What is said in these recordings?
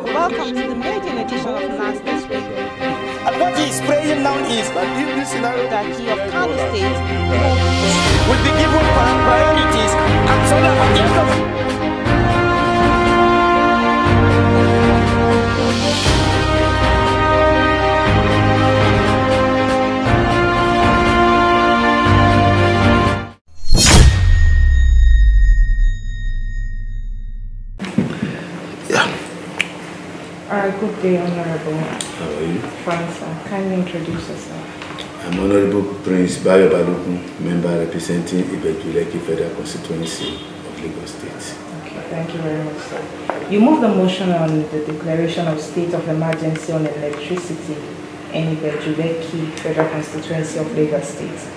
Welcome to the maiden edition of NAS this week. And what he is praying now is that if this scenario that he of Kano State will be given priorities and so that at the end of Good day, Honorable. How are you? Fine, sir. Kindly introduce yourself. I'm Honorable Prince Bayo Balogun, member representing Ibeju-Lekki Federal Constituency of Lagos State. Okay, thank you very much, sir. You moved the motion on the declaration of state of emergency on electricity in Ibeju-Lekki Federal Constituency of Lagos State.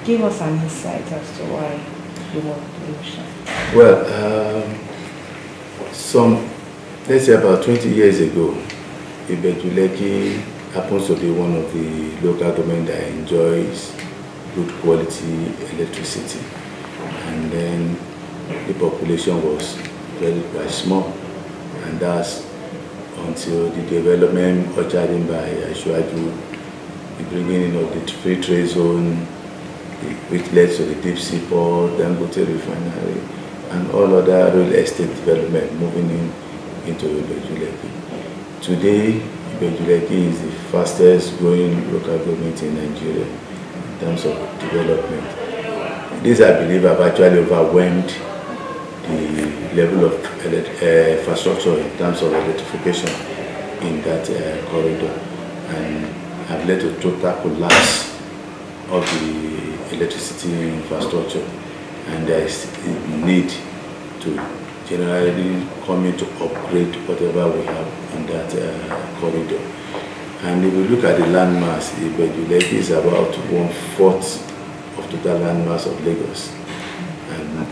Give us an insight as to why you moved the motion. Well, let's say about 20 years ago, Ibeju-Lekki happens to be one of the local government that enjoys good quality electricity. And then the population was very quite small. And that's until the development ushered in by Ashwaju, the bringing in of the free trade zone, which led to the deep sea port, Dangote refinery, and all other real estate development moving into Ibeju-Lekki. Today, Ibeju-Lekki is the fastest growing local government in Nigeria in terms of development. This, I believe, have actually overwhelmed the level of infrastructure in terms of electrification in that corridor, and have led to total collapse of the electricity infrastructure. And there is a need to generally coming to upgrade whatever we have in that corridor. And if we look at the landmass, Ibeju-Lekki is about 1/4 of total landmass of Lagos. And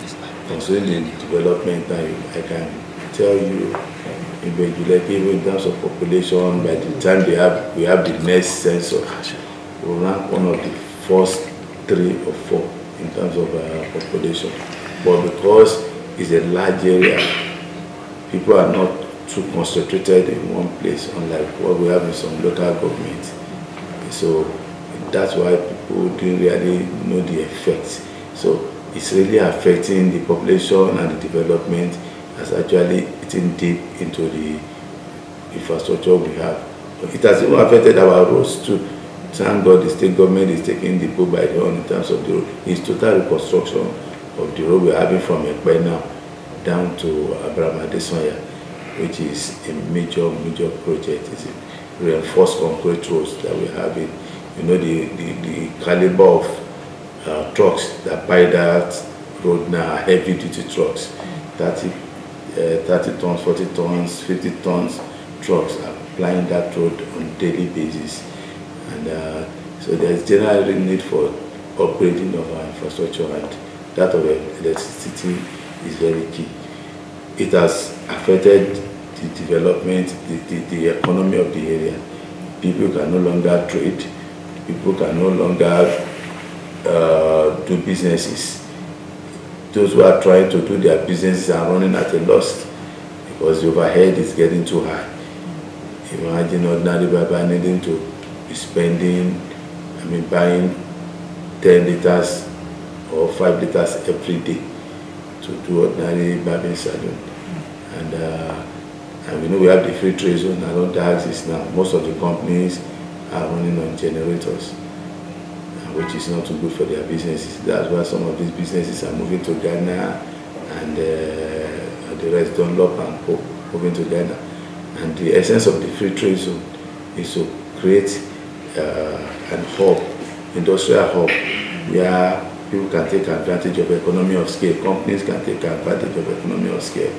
considering the development time, I can tell you, Ibeju-Lekki, even in terms of population, by the time we have the next census, we'll rank one of the first 3 or 4 in terms of population. But because it's a large area, people are not too concentrated in one place, unlike what we have in some local governments. So that's why people didn't really know the effects. So it's really affecting the population, and the development has actually eaten deep into the infrastructure we have. But it has even affected our roads too. Thank God the state government is taking the bull by the horn in terms of the road. It's total reconstruction of the road we're having from Ekpe now down to Abraham-Adesanya, which is a major project. It's a reinforced concrete roads that we're having. You know, the caliber of trucks that buy that road now are heavy duty trucks. 30 tons, 40 tons, 50 tons trucks are applying that road on a daily basis. And so there's generally need for upgrading of our infrastructure, and that of electricity is very key. It has affected the development, the economy of the area. People can no longer trade. People can no longer do businesses. Those who are trying to do their businesses are running at a loss because the overhead is getting too high. Imagine ordinary barber needing to be spending, buying 10 liters or 5 liters every day to do ordinary barbing salon. And we know we have the free trade zone around the axis now. Most of the companies are running on generators, which is not too good for their businesses. That's why some of these businesses are moving to Ghana, and the rest Dunlop and Co moving to Ghana. And the essence of the free trade zone is to create an hub, industrial hub, where people can take advantage of economy of scale, companies can take advantage of economy of scale.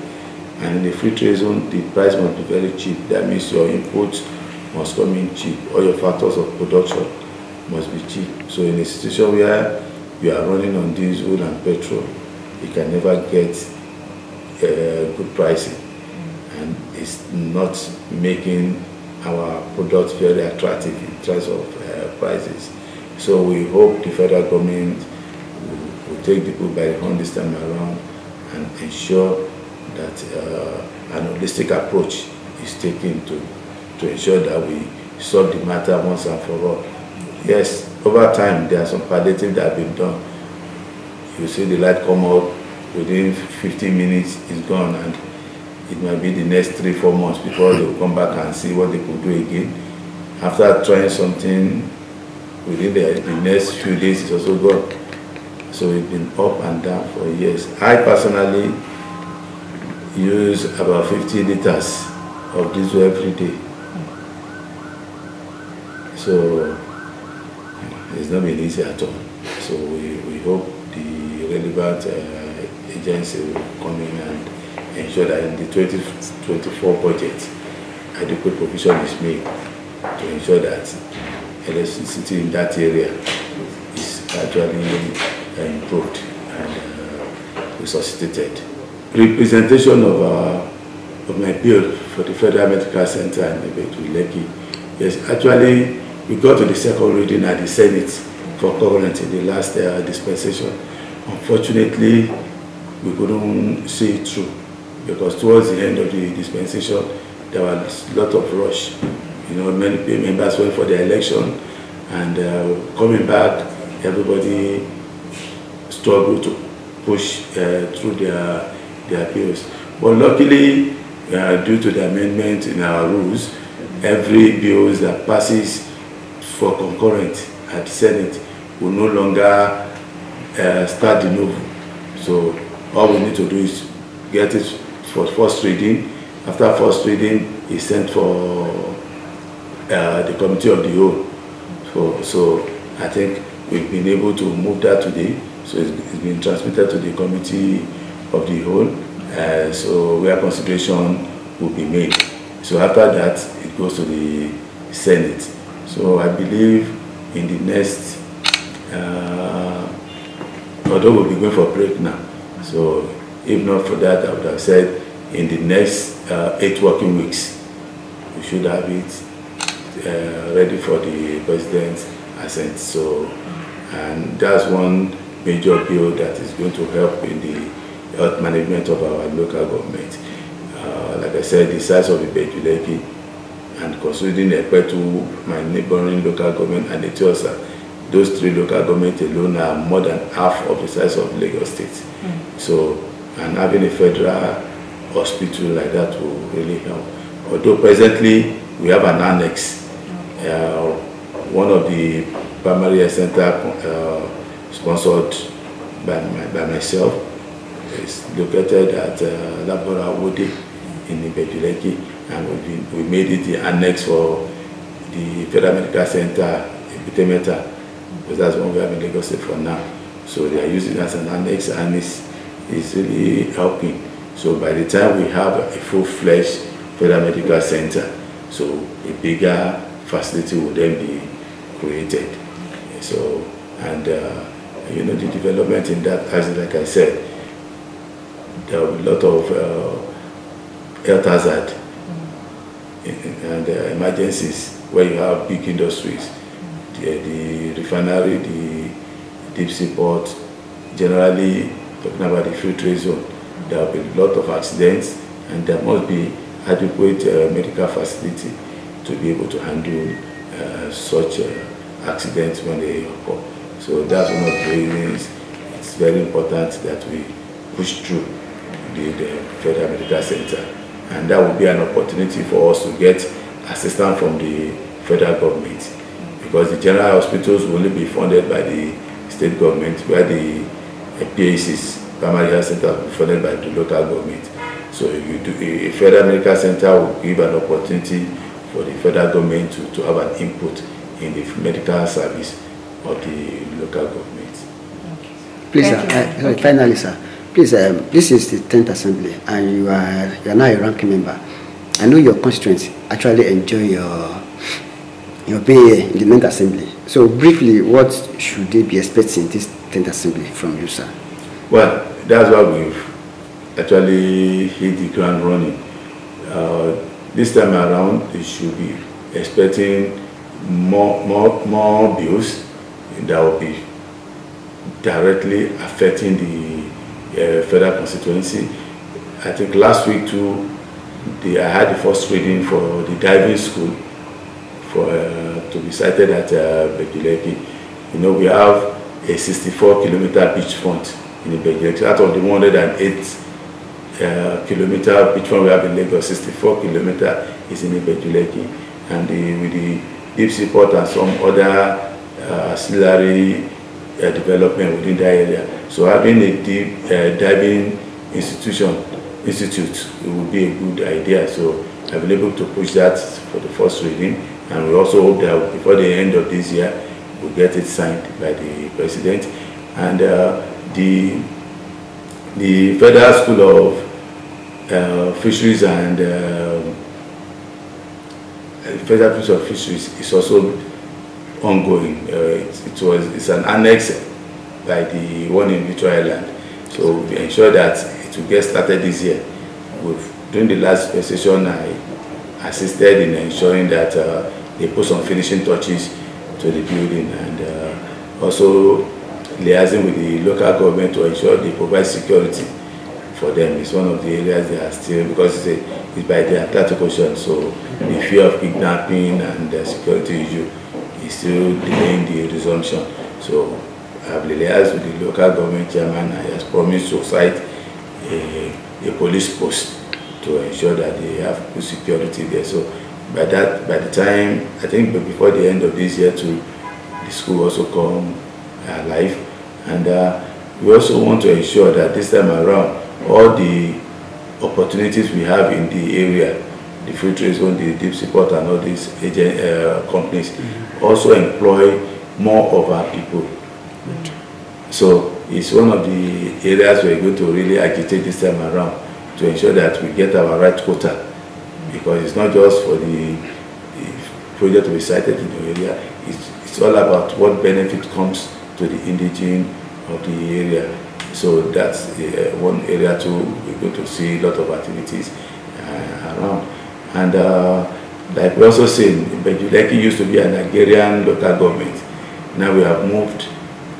And in the free trade zone, the price must be very cheap. That means your inputs must come in cheap. All your factors of production must be cheap. So in a situation where you are running on diesel and petrol, you can never get good pricing. And it's not making our products very attractive in terms of prices. So we hope the federal government will take the bull by the horn this time around and ensure that an holistic approach is taken to ensure that we solve the matter once and for all. Yes, over time there are some palliative that have been done. You see the light come up, within 15 minutes it's gone, and it might be the next 3-4 months before they will come back and see what they could do again. After trying something, within the next few days it's also gone. So it's been up and down for years. I personally use about 50 liters of diesel every day. So it's not been easy at all. So we hope the relevant agency will come in and ensure that in the 2024 budget, adequate provision is made to ensure that electricity in that area is gradually improved and resuscitated. Representation of my bill for the Federal Medical Center in Ibeju-Lekki. Yes, actually, we got to the second reading at the Senate for current in the last dispensation. Unfortunately, we couldn't see it through because towards the end of the dispensation, there was a lot of rush. You know, many members went for the election, and coming back, everybody struggled to push through their bills. But luckily, due to the amendment in our rules, every bill that passes for concurrent at the Senate will no longer start de novo. So all we need to do is get it for first reading. After first reading, it's sent for the committee of the whole. So I think we've been able to move that today. So it's been transmitted to the committee of the whole. So where consideration will be made. So after that, it goes to the Senate. So I believe in the next, although we'll be going for a break now. So if not for that, I would have said in the next 8 working weeks, we should have it ready for the president's assent. So, and that's one major bill that is going to help in the health management of our local government. Like I said, the size of Ibeju-Lekki and considering Ekpetu, my neighboring local government, and Etiosa, those 3 local governments alone are more than half of the size of Lagos State. So, and having a federal hospital like that will really help. Although presently we have an annex. One of the primary health center sponsored by myself is located at Labora Wode in Ibeju-Lekki, and we made it the annex for the Federal Medical Center in Meta, because that's one we have in Lagos State for now. So they are using it as an annex, and it's really helping. So by the time we have a full-fledged Federal Medical Center, so a bigger facility will then be created. So, and you know, the development in that, as like I said, there are a lot of health hazard and emergencies where you have big industries, the refinery, the deep sea port, generally talking about the free trade zone. There will be a lot of accidents, and there must be adequate medical facility to be able to handle such accidents when they occur. So that's one of the reasons it's very important that we push through the Federal Medical Center. And that will be an opportunity for us to get assistance from the federal government, because the general hospitals will only be funded by the state government, where the PACs, primary health center, will be funded by the local government. So if you do, a Federal Medical Center will give an opportunity for the federal government to have an input in the medical service of the local government. Okay. Please, sir, finally, sir, please, this is the 10th Assembly, and you are now a ranking member. I know your constituents actually enjoy your being in the 9th Assembly. So briefly, what should they be expecting this 10th Assembly from you, sir? Well, that's why we've actually hit the ground running. This time around, they should be expecting more bills that will be directly affecting the federal constituency. I think last week too, I had the first reading for the diving school to be cited at Ibeju-Lekki. You know, we have a 64-kilometer beachfront in Ibeju-Lekki. Out of the 108 kilometer beachfront we have in Lagos, 64 kilometer is in Ibeju-Lekki, and with the deep sea port and some other auxiliary development within that area. So having a deep diving institute, it would be a good idea. So I've been able to push that for the first reading, and we also hope that before the end of this year, we'll get it signed by the president. And the Federal School of Fisheries and Federal School of Fisheries is also ongoing. It's an annex by the one in Victoria Island. So we ensure that it will get started this year. During the last session, I assisted in ensuring that they put some finishing touches to the building, and also liaising with the local government to ensure they provide security for them. It's one of the areas they are still, because it's by the Atlantic Ocean, so the fear of kidnapping and the security issue is still delaying the resumption. So I have liaised with the local government chairman, and he has promised to cite a police post to ensure that they have good security there. So by the time, I think before the end of this year too, the school also come live, and we also want to ensure that this time around, all the opportunities we have in the area, the free trade zone, the deep sea port, and all these companies also employ more of our people. So it's one of the areas we're going to really agitate this time around to ensure that we get our right quota, because it's not just for the project to be cited in the area, it's all about what benefit comes to the indigenous of the area. So that's one area too. We're going to see a lot of activities around. And like we also said, Ibeju-Lekki used to be a Nigerian local government. Now we have moved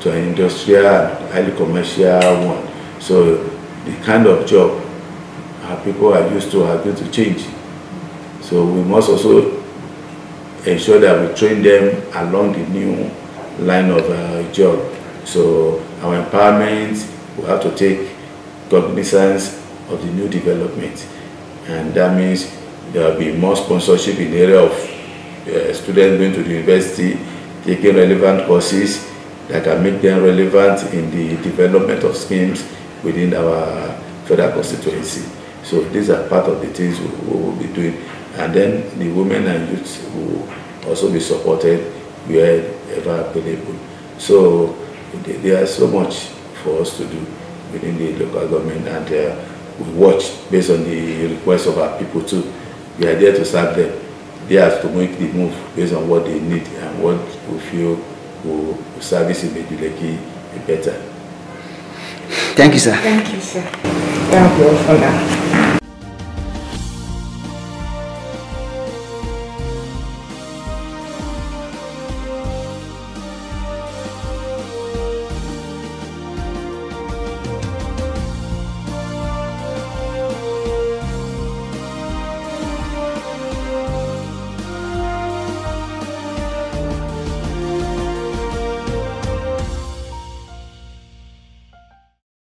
to an industrial, highly commercial one. So the kind of job our people are used to are going to change. So we must also ensure that we train them along the new line of job. So our empowerment will have to take cognizance of the new development, and that means there will be more sponsorship in the area of students going to the university, taking relevant courses that can make them relevant in the development of schemes within our federal constituency. So these are part of the things we will be doing. And then the women and youths will also be supported wherever available. So there is so much for us to do within the local government, and we watch based on the requests of our people too. We are there to serve them. They have to make the move based on what they need and what we feel will service Ibeju-Lekki better. Thank you, sir. Thank you, sir. Thank you for now.